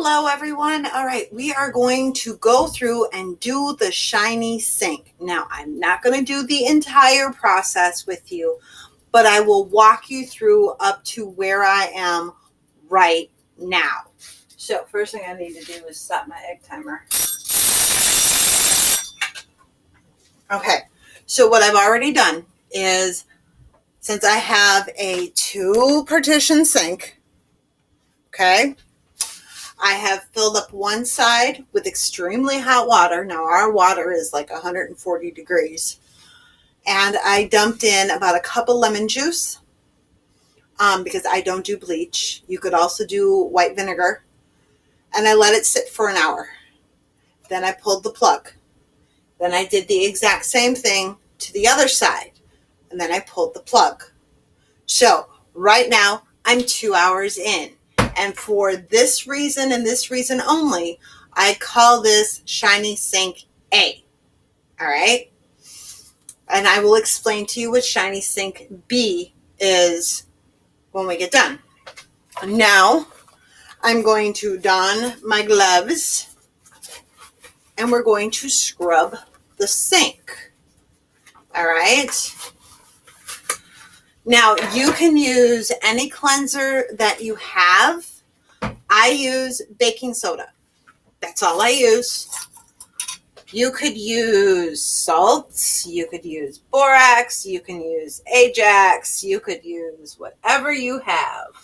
Hello everyone. All right, we are going to go through and do the shiny sink. Now, I'm not going to do the entire process with you, but I will walk you through up to where I am right now. So first thing I need to do is set my egg timer. Okay, so what I've already done is, since I have a 2-partition sink, okay, I have filled up one side with extremely hot water. Now our water is like 140 degrees. And I dumped in about a cup of lemon juice because I don't do bleach. You could also do white vinegar. And I let it sit for an hour. Then I pulled the plug. Then I did the exact same thing to the other side. And then I pulled the plug. So right now I'm 2 hours in. And for this reason and this reason only, I call this Shiny Sink A. All right? And I will explain to you what Shiny Sink B is when we get done. Now, I'm going to don my gloves and we're going to scrub the sink. All right? Now, you can use any cleanser that you have. I use baking soda. That's all I use. You could use salt. You could use borax. You can use Ajax. You could use whatever you have.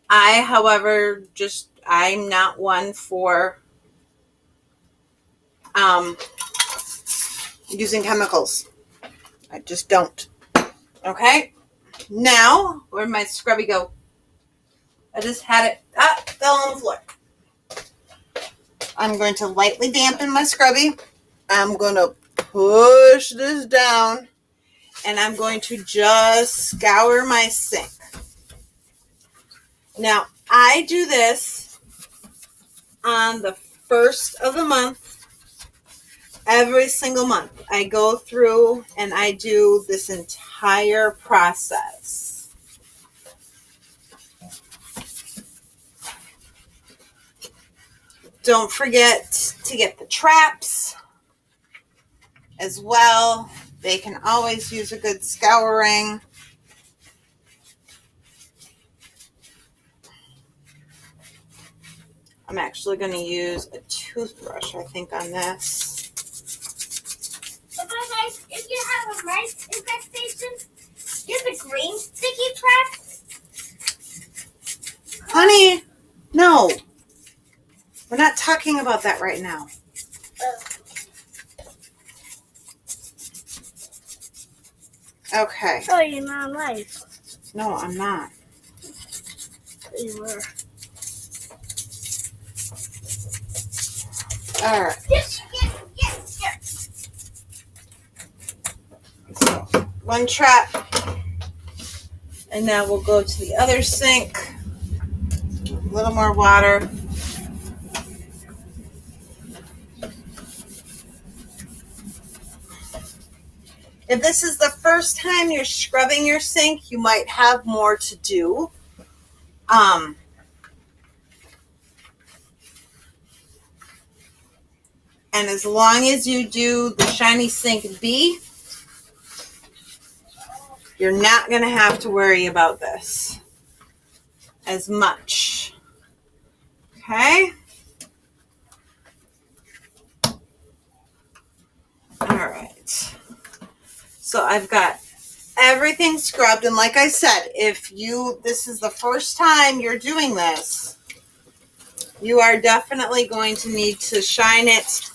I, however, I'm not one for using chemicals. I just don't. Okay? Now, where'd my scrubby go? I just had it. Fell on the floor. I'm going to lightly dampen my scrubby. I'm going to push this down. And I'm going to just scour my sink. Now, I do this on the first of the month. Every single month. I go through and I do this entire process. Don't forget to get the traps as well. They can always use a good scouring. I'm actually going to use a toothbrush, I think, on this. But guys, if you have a mice infestation, use a green sticky trap. Honey, no. We're not talking about that right now. Okay. Oh, you're not live. No, I'm not. You were. All right. Yes. So, one trap. And now we'll go to the other sink. A little more water. If this is the first time you're scrubbing your sink, you might have more to do. And as long as you do the Shiny Sink B, you're not going to have to worry about this as much. Okay? All right. So I've got everything scrubbed. And like I said, if this is the first time you're doing this, you are definitely going to need to shine it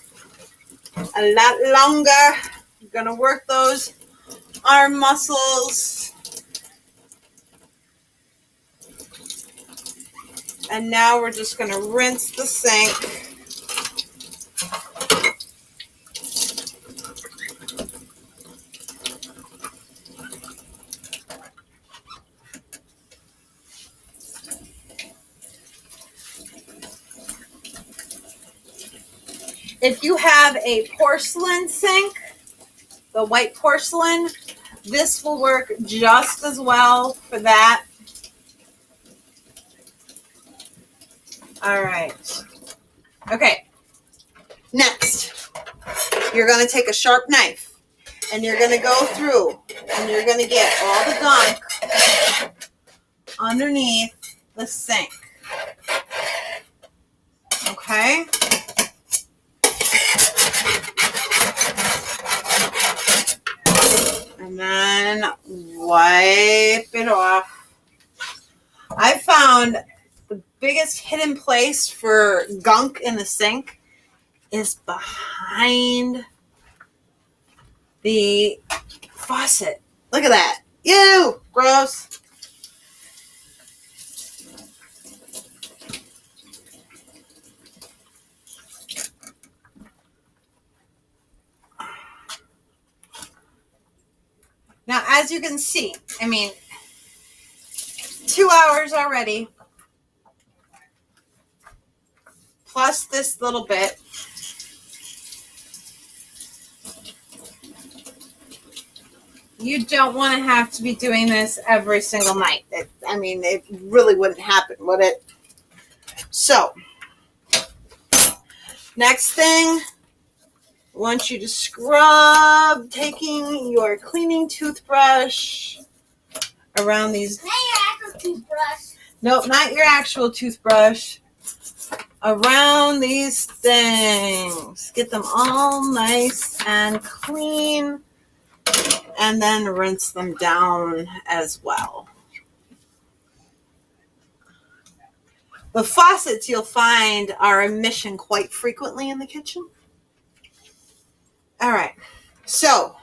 a lot longer. You're going to work those arm muscles. And now we're just going to rinse the sink. If you have a porcelain sink, the white porcelain, this will work just as well for that. All right. Okay. Next, you're going to take a sharp knife and you're going to go through and you're going to get all the gunk underneath the sink. Okay? And then wipe it off. I found the biggest hidden place for gunk in the sink is behind the faucet. Look at that. Ew! Gross. Now, as you can see, 2 hours already, plus this little bit. You don't want to have to be doing this every single night. It really wouldn't happen, would it? So, next thing, I want you to scrub, taking your cleaning toothbrush around these. Not your actual toothbrush. Nope, not your actual toothbrush. Around these things. Get them all nice and clean. And then rinse them down as well. The faucets you'll find are a mission quite frequently in the kitchen. All right, so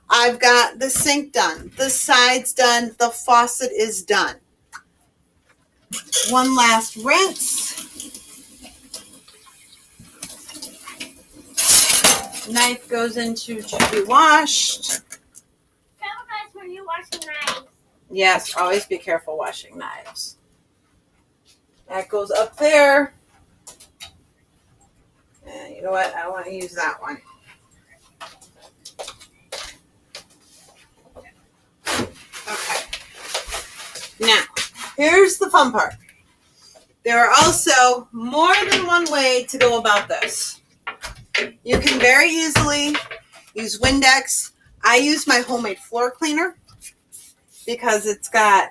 I've got the sink done, the sides done, the faucet is done. One last rinse. Knife goes into to be washed. When you wash your knives. Yes, always be careful washing knives. That goes up there. And you know what? I want to use that one. Okay. Now, here's the fun part. There are also more than one way to go about this. You can very easily use Windex. I use my homemade floor cleaner because it's got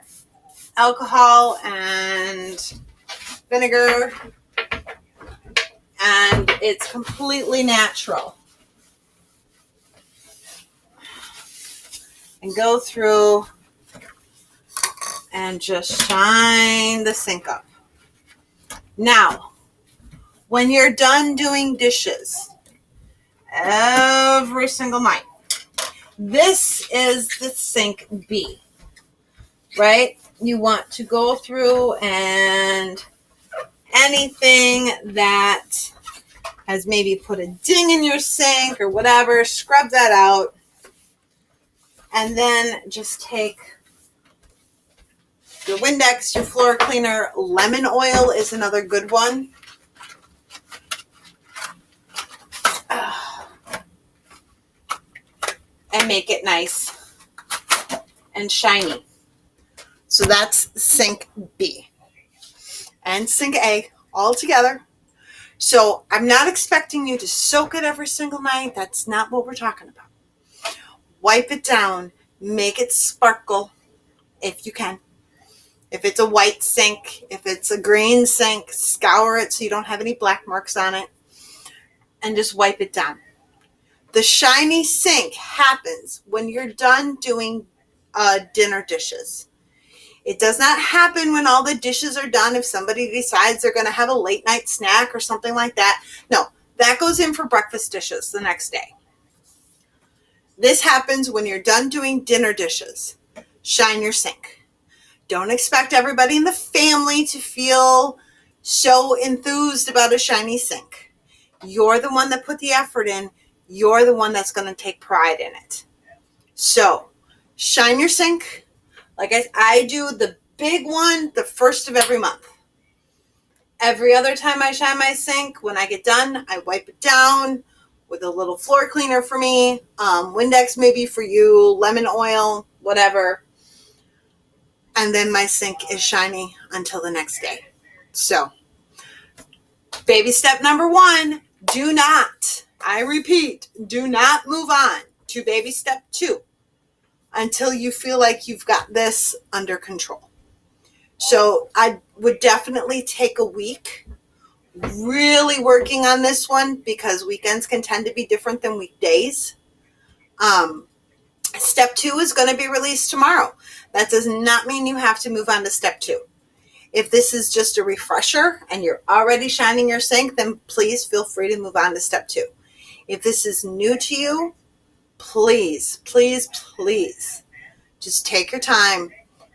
alcohol and vinegar and it's completely natural. And go through and just shine the sink up. Now, when you're done doing dishes every single night, this is the sink B, right? You want to go through and anything that has maybe put a ding in your sink or whatever, scrub that out. And then just take your Windex, your floor cleaner. Lemon oil is another good one. And make it nice and shiny. So that's sink B and sink A all together. So I'm not expecting you to soak it every single night. That's not what we're talking about. Wipe it down. Make it sparkle if you can. If it's a white sink, if it's a green sink, scour it so you don't have any black marks on it. And just wipe it down. The shiny sink happens when you're done doing dinner dishes. It does not happen when all the dishes are done if somebody decides they're going to have a late night snack or something like that. No, that goes in for breakfast dishes the next day. This happens when you're done doing dinner dishes. Shine your sink. Don't expect everybody in the family to feel so enthused about a shiny sink. You're the one that put the effort in. You're the one that's going to take pride in it. So, shine your sink. Like I do the big one the first of every month. Every other time I shine my sink, when I get done, I wipe it down with a little floor cleaner for me. Windex maybe for you, lemon oil, whatever. And then my sink is shiny until the next day. So, Baby step number 1, do not, I repeat, do not move on to baby step 2 until you feel like you've got this under control. So I would definitely take a week really working on this one because weekends can tend to be different than weekdays. Step 2 is going to be released tomorrow. That does not mean you have to move on to step 2. If this is just a refresher and you're already shining your sink, then please feel free to move on to step 2. If this is new to you, please, please, please, just take your time.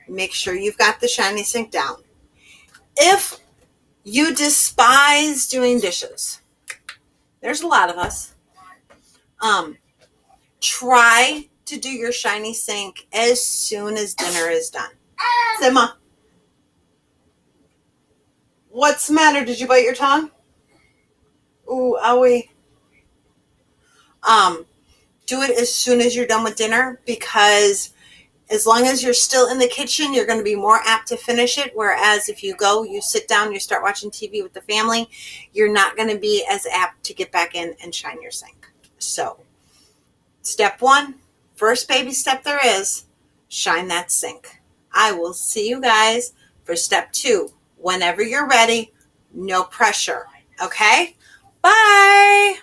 Make sure you've got the shiny sink down. If you despise doing dishes, there's a lot of us. Try to do your shiny sink as soon as dinner is done. Say, Ma, what's the matter? Did you bite your tongue? Ooh, owie. Do it as soon as you're done with dinner, because as long as you're still in the kitchen, you're going to be more apt to finish it. Whereas if you go, you sit down, you start watching TV with the family, you're not going to be as apt to get back in and shine your sink. So, step 1, first baby step there is, shine that sink. I will see you guys for step 2 whenever you're ready. No pressure. Okay? Bye.